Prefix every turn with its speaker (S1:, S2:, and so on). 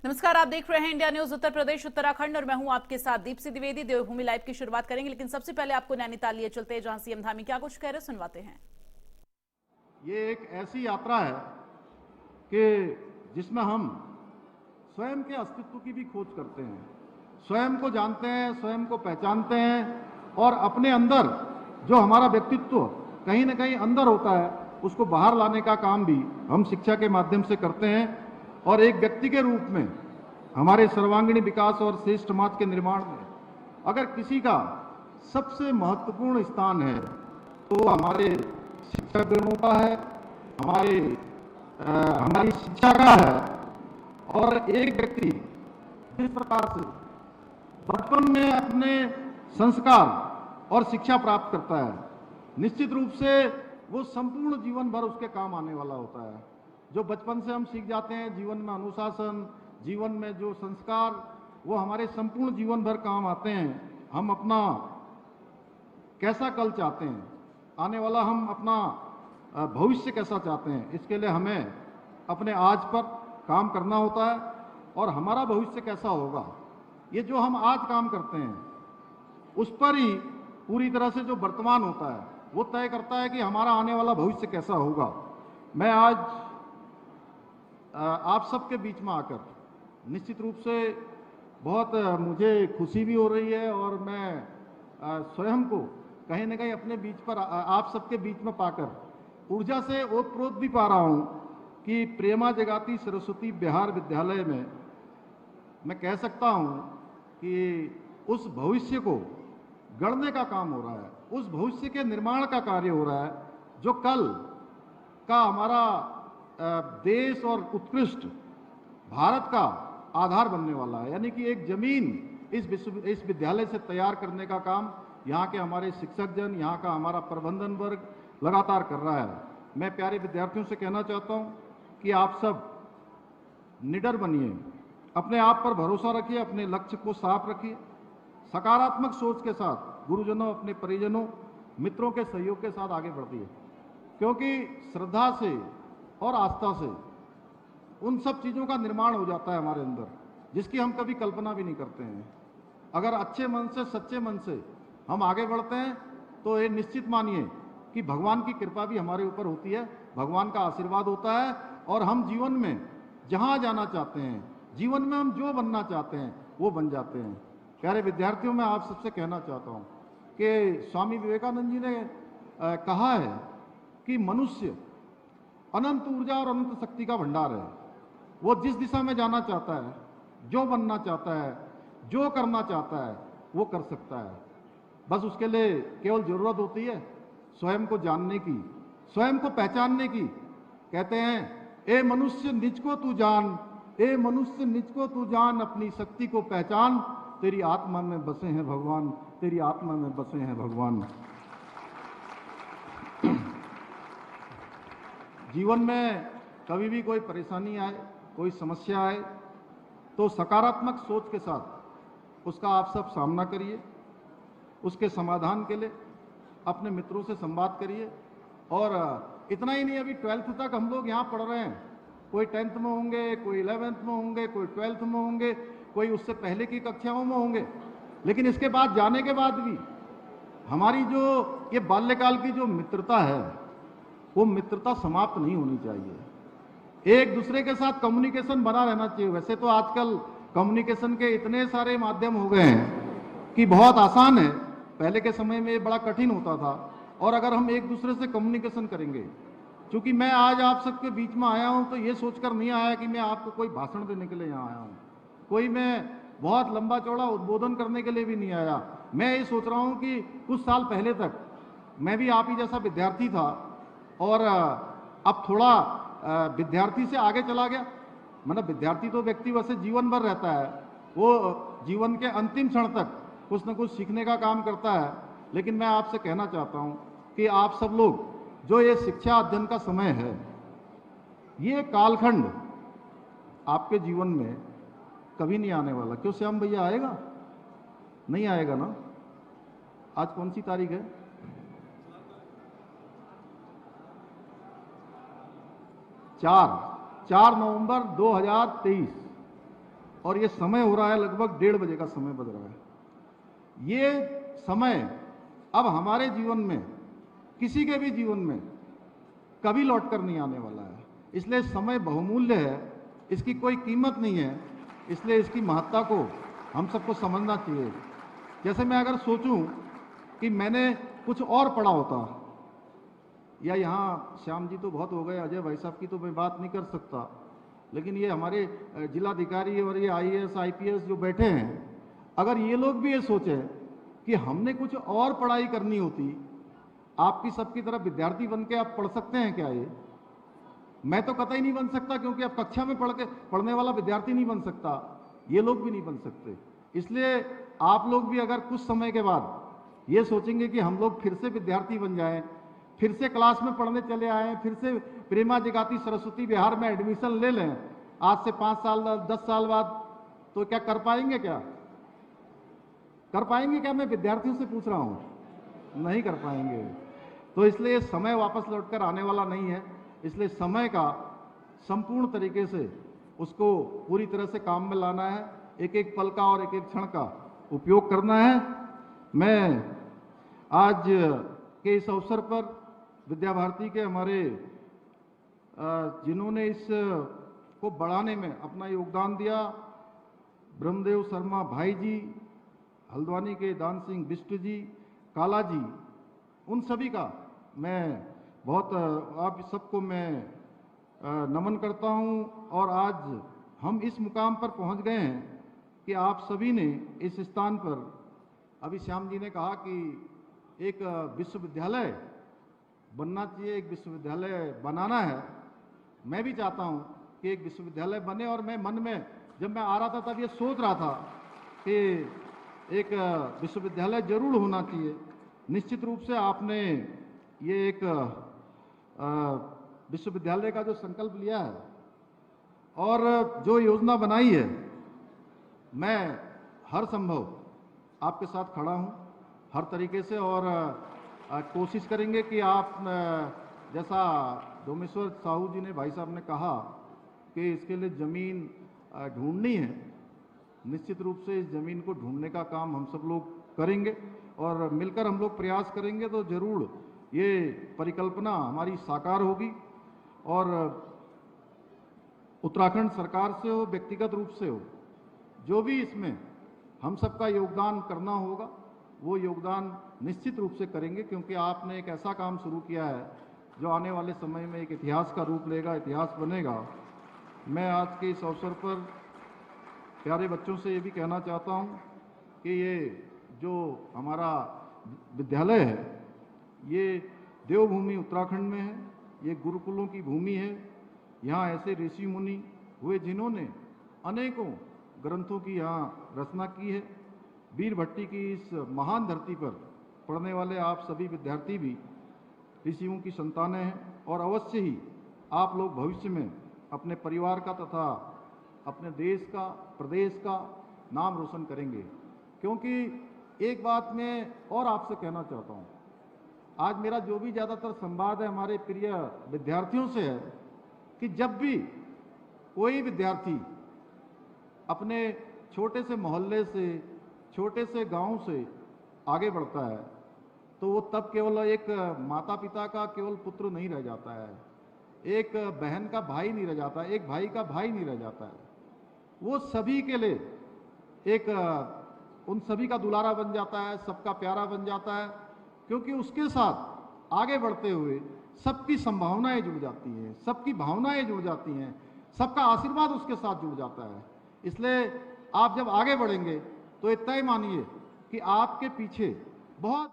S1: नमस्कार, आप देख रहे हैं इंडिया न्यूज उत्तर प्रदेश उत्तराखंड और मैं हूं आपके साथ दीप्ति द्विवेदी। देवभूमि लाइव की शुरुआत करेंगे, लेकिन सबसे पहले आपको नैनीताल लिए चलते हैं, जहां सीएम धामी क्या कुछ कह रहे सुनवाते हैं।
S2: ये एक ऐसी यात्रा है कि जिसमें हम स्वयं के अस्तित्व की भी खोज करते हैं, स्वयं को जानते हैं, स्वयं को पहचानते हैं और अपने अंदर जो हमारा व्यक्तित्व कहीं ना कहीं अंदर होता है उसको बाहर लाने का काम भी हम शिक्षा के माध्यम से करते हैं। और एक व्यक्ति के रूप में हमारे सर्वांगीण विकास और श्रेष्ठ समाज के निर्माण में अगर किसी का सबसे महत्वपूर्ण स्थान है तो हमारे शिक्षकगणों का है, हमारी शिक्षा का है। और एक व्यक्ति जिस प्रकार से बचपन में अपने संस्कार और शिक्षा प्राप्त करता है, निश्चित रूप से वो संपूर्ण जीवन भर उसके काम आने वाला होता है। जो बचपन से हम सीख जाते हैं, जीवन में अनुशासन, जीवन में जो संस्कार, वो हमारे संपूर्ण जीवन भर काम आते हैं। हम अपना कैसा कल चाहते हैं, आने वाला हम अपना भविष्य कैसा चाहते हैं, इसके लिए हमें अपने आज पर काम करना होता है। और हमारा भविष्य कैसा होगा, ये जो हम आज काम करते हैं उस पर ही पूरी तरह से जो वर्तमान होता है वो तय करता है कि हमारा आने वाला भविष्य कैसा होगा। मैं आज आप सबके बीच में आकर निश्चित रूप से बहुत मुझे खुशी भी हो रही है और मैं स्वयं को कहीं ना कहीं अपने बीच पर आप सबके बीच में पाकर ऊर्जा से ओतप्रोत भी पा रहा हूं कि प्रेमा जगाती सरस्वती बिहार विद्यालय में मैं कह सकता हूं कि उस भविष्य को गढ़ने का काम हो रहा है, उस भविष्य के निर्माण का कार्य हो रहा है जो कल का हमारा देश और उत्कृष्ट भारत का आधार बनने वाला है। यानी कि एक जमीन इस विद्यालय से तैयार करने का काम यहाँ के हमारे शिक्षकजन, यहाँ का हमारा प्रबंधन वर्ग लगातार कर रहा है। मैं प्यारे विद्यार्थियों से कहना चाहता हूँ कि आप सब निडर बनिए, अपने आप पर भरोसा रखिए, अपने लक्ष्य को साफ रखिए, सकारात्मक सोच के साथ गुरुजनों, अपने परिजनों, मित्रों के सहयोग के साथ आगे बढ़िए, क्योंकि श्रद्धा से और आस्था से उन सब चीज़ों का निर्माण हो जाता है हमारे अंदर जिसकी हम कभी कल्पना भी नहीं करते हैं। अगर अच्छे मन से, सच्चे मन से हम आगे बढ़ते हैं तो ये निश्चित मानिए कि भगवान की कृपा भी हमारे ऊपर होती है, भगवान का आशीर्वाद होता है और हम जीवन में जहाँ जाना चाहते हैं, जीवन में हम जो बनना चाहते हैं वो बन जाते हैं। प्यारे विद्यार्थियों, मैं आप सबसे कहना चाहता हूँ कि स्वामी विवेकानंद जी ने कहा है कि मनुष्य अनंत ऊर्जा और अनंत शक्ति का भंडार है। वो जिस दिशा में जाना चाहता है, जो बनना चाहता है, जो करना चाहता है वो कर सकता है। बस उसके लिए केवल जरूरत होती है स्वयं को जानने की, स्वयं को पहचानने की। कहते हैं, ए मनुष्य निज को तू जान, ए मनुष्य निज को तू जान, अपनी शक्ति को पहचान, तेरी आत्मा में बसे हैं भगवान, तेरी आत्मा में बसे हैं भगवान। जीवन में कभी भी कोई परेशानी आए, कोई समस्या आए तो सकारात्मक सोच के साथ उसका आप सब सामना करिए, उसके समाधान के लिए अपने मित्रों से संवाद करिए। और इतना ही नहीं, अभी 12th तक हम लोग यहाँ पढ़ रहे हैं, कोई 10th में होंगे, कोई 11th में होंगे, कोई 12th में होंगे, कोई उससे पहले की कक्षाओं में होंगे, लेकिन इसके बाद जाने के बाद भी हमारी जो ये बाल्यकाल की जो मित्रता है वो मित्रता समाप्त नहीं होनी चाहिए। एक दूसरे के साथ कम्युनिकेशन बना रहना चाहिए। वैसे तो आजकल कम्युनिकेशन के इतने सारे माध्यम हो गए हैं कि बहुत आसान है, पहले के समय में बड़ा कठिन होता था। और अगर हम एक दूसरे से कम्युनिकेशन करेंगे, क्योंकि मैं आज आप सबके बीच में आया हूं तो ये सोचकर नहीं आया कि मैं आपको कोई भाषण देने के लिए यहाँ आया हूँ, कोई मैं बहुत लंबा चौड़ा उद्बोधन करने के लिए भी नहीं आया। मैं ये सोच रहा हूँ कि कुछ साल पहले तक मैं भी आप ही जैसा विद्यार्थी था और अब थोड़ा विद्यार्थी से आगे चला गया। मतलब विद्यार्थी तो व्यक्ति वैसे जीवन भर रहता है, वो जीवन के अंतिम क्षण तक कुछ न कुछ सीखने का काम करता है। लेकिन मैं आपसे कहना चाहता हूं कि आप सब लोग जो ये शिक्षा अध्ययन का समय है, ये कालखंड आपके जीवन में कभी नहीं आने वाला। क्यों श्याम भैया, आएगा? नहीं आएगा ना? आज कौन सी तारीख है? 4 नवंबर 2023। और ये समय हो रहा है लगभग 1:30 बजे का समय बज रहा है। ये समय अब हमारे जीवन में, किसी के भी जीवन में कभी लौट कर नहीं आने वाला है। इसलिए समय बहुमूल्य है, इसकी कोई कीमत नहीं है, इसलिए इसकी महत्ता को हम सबको समझना चाहिए। जैसे मैं अगर सोचूं कि मैंने कुछ और पढ़ा होता, या यहाँ श्याम जी तो बहुत हो गए, अजय भाई साहब की तो मैं बात नहीं कर सकता, लेकिन ये हमारे जिलाधिकारी और ये IAS IPS जो बैठे हैं, अगर ये लोग भी ये सोचें कि हमने कुछ और पढ़ाई करनी होती, आपकी सबकी तरफ विद्यार्थी बन के आप पढ़ सकते हैं क्या? ये मैं तो कतई नहीं बन सकता, क्योंकि अब कक्षा में पढ़ने वाला विद्यार्थी नहीं बन सकता, ये लोग भी नहीं बन सकते। इसलिए आप लोग भी अगर कुछ समय के बाद ये सोचेंगे कि हम लोग फिर से विद्यार्थी बन जाएं, फिर से क्लास में पढ़ने चले आए, फिर से प्रेमा जगाती सरस्वती विहार में एडमिशन ले लें आज से 5 साल 10 साल बाद, तो क्या कर पाएंगे? क्या कर पाएंगे? क्या मैं विद्यार्थियों से पूछ रहा हूं, नहीं कर पाएंगे। तो इसलिए समय वापस लौटकर आने वाला नहीं है, इसलिए समय का संपूर्ण तरीके से उसको पूरी तरह से काम में लाना है, एक एक पल का और एक एक क्षण का उपयोग करना है। मैं आज के इस अवसर पर विद्या भारती के हमारे जिन्होंने इस को बढ़ाने में अपना योगदान दिया, ब्रह्मदेव शर्मा भाई जी, हल्द्वानी के दान सिंह बिष्ट जी, काला जी, उन सभी का मैं बहुत आप सबको मैं नमन करता हूं। और आज हम इस मुकाम पर पहुंच गए हैं कि आप सभी ने इस स्थान पर, अभी श्याम जी ने कहा कि एक विश्वविद्यालय बनना चाहिए, एक विश्वविद्यालय बनाना है। मैं भी चाहता हूं कि एक विश्वविद्यालय बने, और मैं मन में जब मैं आ रहा था तब ये सोच रहा था कि एक विश्वविद्यालय जरूर होना चाहिए। निश्चित रूप से आपने ये एक विश्वविद्यालय का जो संकल्प लिया है और जो योजना बनाई है, मैं हर संभव आपके साथ खड़ा हूं हर तरीके से, और कोशिश करेंगे कि आप जैसा डोमेश्वर साहू जी ने, भाई साहब ने कहा कि इसके लिए ज़मीन ढूंढनी है, निश्चित रूप से इस ज़मीन को ढूंढने का काम हम सब लोग करेंगे और मिलकर हम लोग प्रयास करेंगे तो ज़रूर ये परिकल्पना हमारी साकार होगी। और उत्तराखंड सरकार से हो, व्यक्तिगत रूप से हो, जो भी इसमें हम सबका योगदान करना होगा वो योगदान निश्चित रूप से करेंगे, क्योंकि आपने एक ऐसा काम शुरू किया है जो आने वाले समय में एक इतिहास का रूप लेगा, इतिहास बनेगा। मैं आज के इस अवसर पर प्यारे बच्चों से ये भी कहना चाहता हूँ कि ये जो हमारा विद्यालय है ये देवभूमि उत्तराखंड में है, ये गुरुकुलों की भूमि है। यहाँ ऐसे ऋषि मुनि हुए जिन्होंने अनेकों ग्रंथों की यहाँ रचना की है। वीर भट्टी की इस महान धरती पर पढ़ने वाले आप सभी विद्यार्थी भी ऋषियों की संतानें हैं, और अवश्य ही आप लोग भविष्य में अपने परिवार का तथा अपने देश का, प्रदेश का नाम रोशन करेंगे। क्योंकि एक बात मैं और आपसे कहना चाहता हूँ, आज मेरा जो भी ज़्यादातर संवाद है हमारे प्रिय विद्यार्थियों से है कि जब भी कोई विद्यार्थी अपने छोटे से मोहल्ले से, छोटे से गांव से आगे बढ़ता है तो वो तब केवल एक माता पिता का केवल पुत्र नहीं रह जाता है, एक बहन का भाई नहीं रह जाता है, एक भाई का भाई नहीं रह जाता है, वो सभी के लिए एक उन सभी का दुलारा बन जाता है, सबका प्यारा बन जाता है। क्योंकि उसके साथ आगे बढ़ते हुए सबकी संभावनाएं जुड़ जाती हैं, सबकी भावनाएं जुड़ जाती हैं, सबका आशीर्वाद उसके साथ जुड़ जाता है। इसलिए आप जब आगे बढ़ेंगे तो इतना ही मानिए कि आपके पीछे बहुत